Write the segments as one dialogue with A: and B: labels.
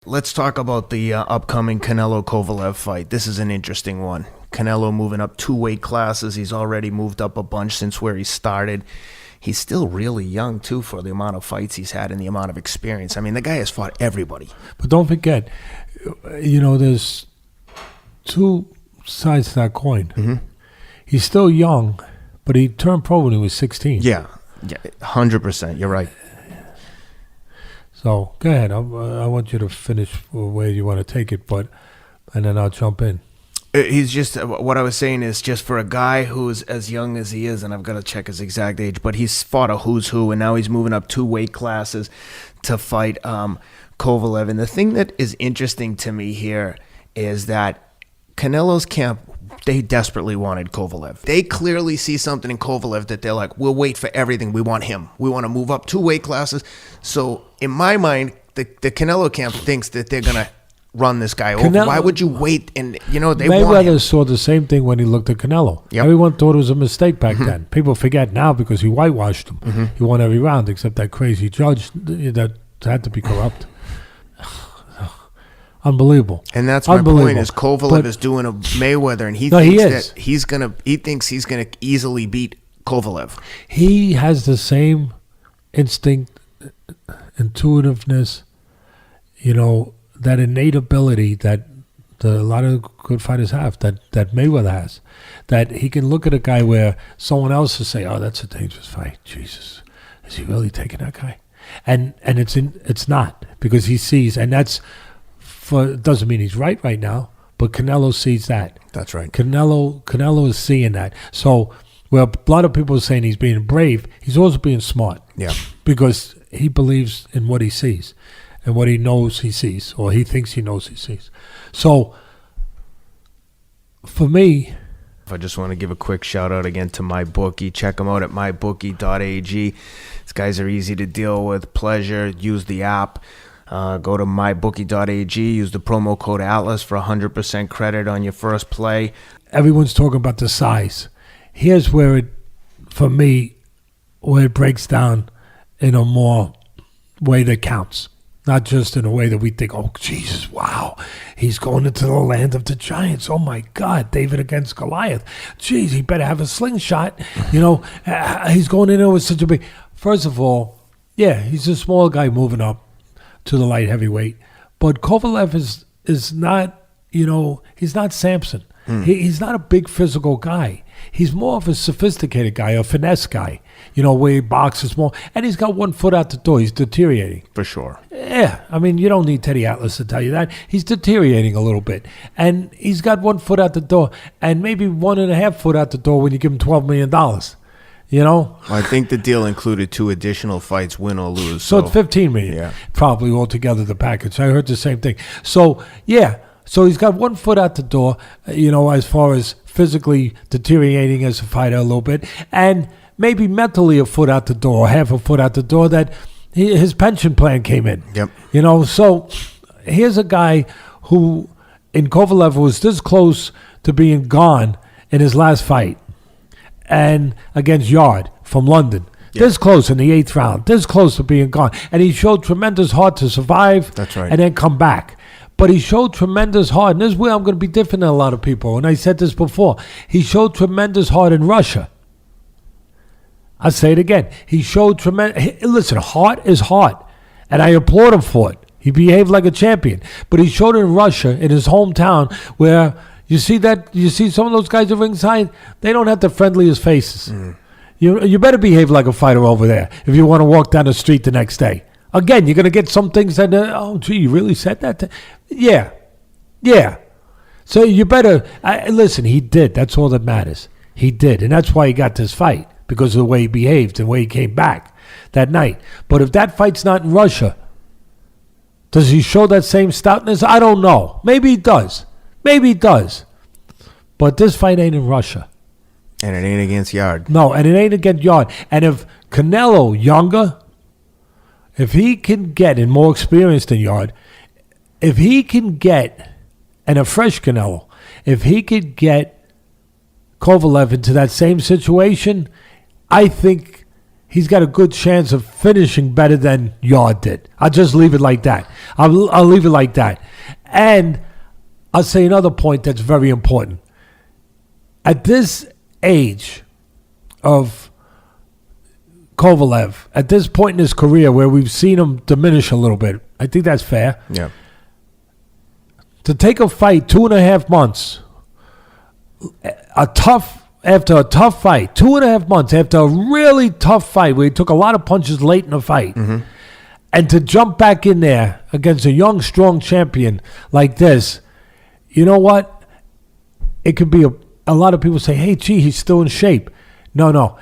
A: Let's talk about the upcoming Canelo Kovalev fight. This is an interesting one. Canelo moving up 2 weight classes. He's already moved up a bunch since where he started. He's still really young, too, for the amount of fights he's had and the amount of experience. I mean, the guy has fought everybody.
B: But don't forget, there's two sides to that coin.
A: Mm-hmm.
B: He's still young, but he turned pro when he was 16.
A: Yeah, 100%. You're right.
B: So go ahead. I want you to finish where you want to take it, and then I'll jump in.
A: He's just, what I was saying is just for a guy who's as young as he is, and I've got to check his exact age, but he's fought a who's who, and now he's moving up 2 weight classes to fight Kovalev. And the thing that is interesting to me here is that Canelo's camp, they desperately wanted Kovalev. They clearly see something in Kovalev that they're like, we'll wait for everything. We want him. We want to move up 2 weight classes. So in my mind, the Canelo camp thinks that they're going to run this guy over. Why would you wait? And, they
B: Mayweather saw the same thing when he looked at Canelo.
A: Yep.
B: Everyone thought it was a mistake back then. People forget now because he whitewashed him. Mm-hmm. He won every round except that crazy judge that had to be corrupt. Unbelievable.
A: And that's my point is Kovalev is doing a Mayweather, and he thinks he's gonna easily beat Kovalev.
B: He has the same instinct, intuitiveness, that innate ability that a lot of good fighters have, that Mayweather has. That he can look at a guy where someone else will say, oh, that's a dangerous fight. Jesus, is he really taking that guy? And it's not, because he sees, and that's, it doesn't mean he's right now, but Canelo sees that.
A: That's right.
B: Canelo is seeing that. So, where a lot of people are saying he's being brave, he's also being smart.
A: Yeah.
B: Because he believes in what he sees and what he knows he sees, or he thinks he knows he sees. So, for me,
A: I just want to give a quick shout out again to MyBookie. Check them out at mybookie.ag. These guys are easy to deal with. Pleasure. Use the app. Go to mybookie.ag, use the promo code ATLAS for 100% credit on your first play.
B: Everyone's talking about the size. Here's where it breaks down in a more way that counts. Not just in a way that we think, oh, Jesus, wow, he's going into the land of the giants. Oh, my God, David against Goliath. Jeez, he better have a slingshot. He's going in there with such a big... First of all, yeah, he's a small guy moving up to the light heavyweight. But Kovalev is not, he's not Samson. He's not a big physical guy. He's more of a sophisticated guy, a finesse guy, where he boxes more. And he's got 1 foot out the door. He's deteriorating.
A: For sure.
B: Yeah. I mean, you don't need Teddy Atlas to tell you that. He's deteriorating a little bit. And he's got 1 foot out the door and maybe 1.5 foot out the door when you give him $12 million.
A: I think the deal included 2 additional fights, win or lose.
B: So it's $15 million,
A: yeah,
B: probably altogether, the package. I heard the same thing. So, yeah. So he's got 1 foot out the door, as far as physically deteriorating as a fighter a little bit, and maybe mentally a foot out the door, half a foot out the door, that his pension plan came in.
A: Yep.
B: So here's a guy who, in Kovalev, was this close to being gone in his last fight. And against Yard from London. Yeah. This close in the 8th round. This close to being gone. And he showed tremendous heart to survive.
A: That's right.
B: And then come back. But he showed tremendous heart. And this is where I'm going to be different than a lot of people. And I said this before. He showed tremendous heart in Russia. I'll say it again. He showed tremendous... Listen, heart is heart. And I applaud him for it. He behaved like a champion. But he showed it in Russia, in his hometown, where... You see some of those guys at ringside, they don't have the friendliest faces. You better behave like a fighter over there if you want to walk down the street the next day. Again, you're going to get some things that, oh, gee, you really said that? Yeah. So you better, listen, he did. That's all that matters. He did. And that's why he got this fight, because of the way he behaved and the way he came back that night. But if that fight's not in Russia, does he show that same stoutness? I don't know. Maybe he does. But this fight ain't in Russia.
A: And it ain't against Yard.
B: No, and it ain't against Yard. And if Canelo, younger, if he can get, and more experienced than Yard, if he can get, and a fresh Canelo, if he could get Kovalev into that same situation, I think he's got a good chance of finishing better than Yard did. I'll just leave it like that. I'll leave it like that. And I'll say another point that's very important. At this age of Kovalev, at this point in his career where we've seen him diminish a little bit, I think that's fair.
A: Yeah.
B: To take a fight 2.5 months, after a tough fight, 2.5 months after a really tough fight where he took a lot of punches late in the fight, and to jump back in there against a young, strong champion like this, you know what? It could be a lot of people say, hey, gee, he's still in shape. No.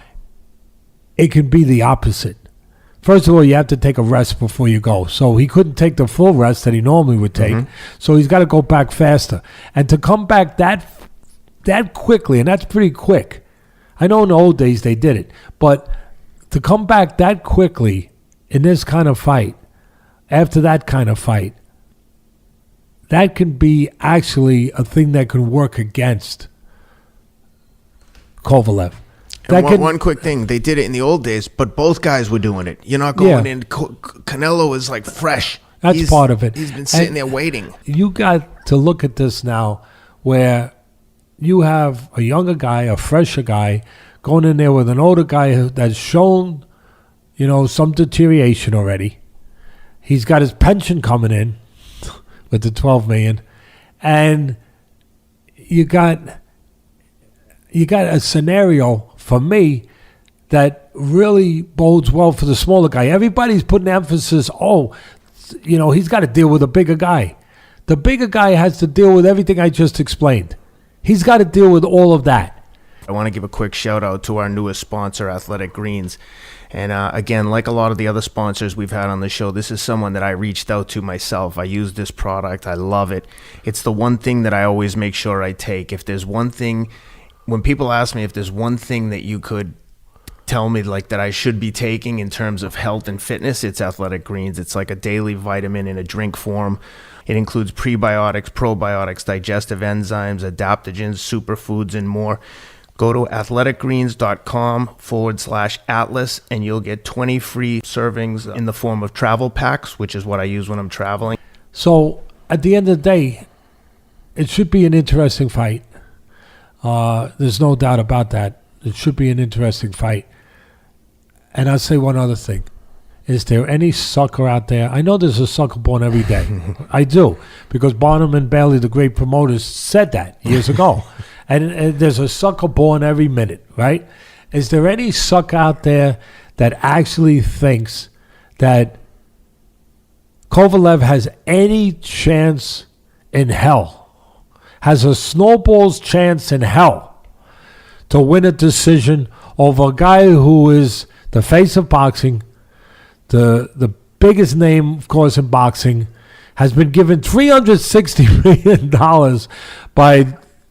B: It can be the opposite. First of all, you have to take a rest before you go. So he couldn't take the full rest that he normally would take. So he's got to go back faster. And to come back that quickly, and that's pretty quick. I know in the old days they did it. But to come back that quickly in this kind of fight, after that kind of fight, that can be actually a thing that can work against Kovalev.
A: One quick thing, they did it in the old days, but both guys were doing it. You're not going in. Canelo is like fresh.
B: That's part of it.
A: He's been sitting there waiting.
B: You got to look at this now where you have a younger guy, a fresher guy, going in there with an older guy that's shown, some deterioration already. He's got his pension coming in with the $12 million. And you got a scenario for me that really bodes well for the smaller guy. Everybody's putting emphasis, he's got to deal with a bigger guy. The bigger guy has to deal with everything I just explained. He's got to deal with all of that.
A: I want to give a quick shout out to our newest sponsor, Athletic Greens. And again, like a lot of the other sponsors we've had on the show, this is someone that I reached out to myself. I use this product. I love it. It's the one thing that I always make sure I take. If there's one thing, when people ask me if there's one thing that you could tell me like that I should be taking in terms of health and fitness, it's Athletic Greens. It's like a daily vitamin in a drink form. It includes prebiotics, probiotics, digestive enzymes, adaptogens, superfoods, and more. Go to athleticgreens.com/Atlas and you'll get 20 free servings in the form of travel packs, which is what I use when I'm traveling.
B: So at the end of the day, it should be an interesting fight. There's no doubt about that. It should be an interesting fight. And I'll say one other thing. Is there any sucker out there? I know there's a sucker born every day. I do. Because Barnum and Bailey, the great promoters, said that years ago. And there's a sucker born every minute, right? Is there any sucker out there that actually thinks that Kovalev has any chance in hell, has a snowball's chance in hell to win a decision over a guy who is the face of boxing, the biggest name, of course, in boxing, has been given $360 million by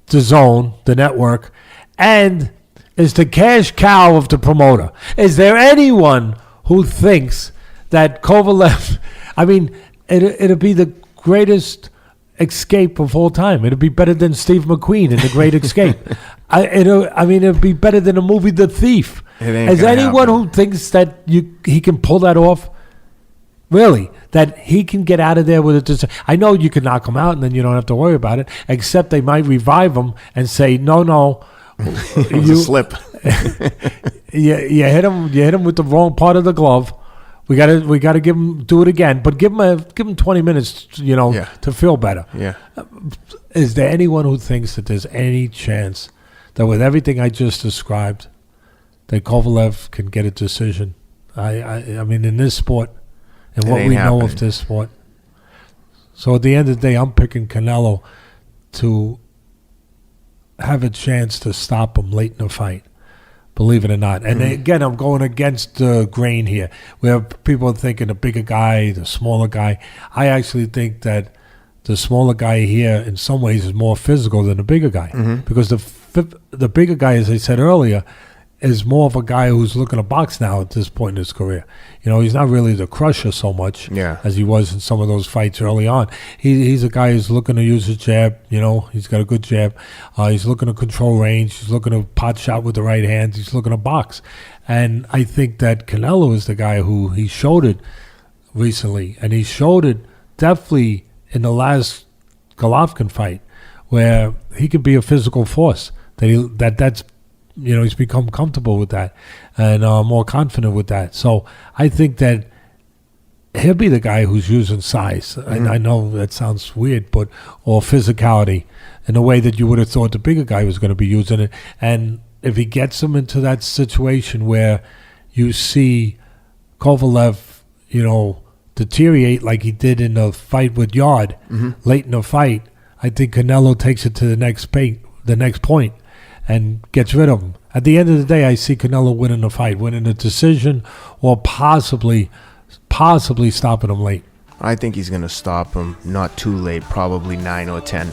B: DAZN, the network, and is the cash cow of the promoter. Is there anyone who thinks that Kovalev, it'll be the greatest escape of all time. It'll be better than Steve McQueen in The Great Escape. It'll be better than the movie The Thief. Is anyone who thinks that he can pull that off? Really? That he can get out of there with it? I know you can knock him out and then you don't have to worry about it, except they might revive him and say, no.
A: You slip.
B: you hit him with the wrong part of the glove. We gotta do it again, but give him 20 minutes, to feel better.
A: Yeah.
B: Is there anyone who thinks that there's any chance that with everything I just described, that Kovalev can get a decision? I mean, in this sport, and what we know of this sport. So at the end of the day, I'm picking Canelo to have a chance to stop him late in the fight. Believe it or not. And again, I'm going against the grain here, where people are thinking the bigger guy, the smaller guy. I actually think that the smaller guy here, in some ways, is more physical than the bigger guy. Because the bigger guy, as I said earlier, is more of a guy who's looking to box now at this point in his career. He's not really the crusher so much as he was in some of those fights early on. He's a guy who's looking to use his jab. He's got a good jab. He's looking to control range. He's looking to pot shot with the right hand. He's looking to box. And I think that Canelo is the guy who he showed it recently, and he showed it definitely in the last Golovkin fight, where he could be a physical force. That's he's become comfortable with that and more confident with that. So I think that he'll be the guy who's using size. And I know that sounds weird, or physicality in a way that you would have thought the bigger guy was going to be using it. And if he gets him into that situation where you see Kovalev, deteriorate like he did in the fight with Yard late in the fight, I think Canelo takes it to the next point, and gets rid of him. At the end of the day, I see Canelo winning the fight, winning a decision, or possibly stopping him late.
A: I think he's going to stop him not too late, probably 9 or 10.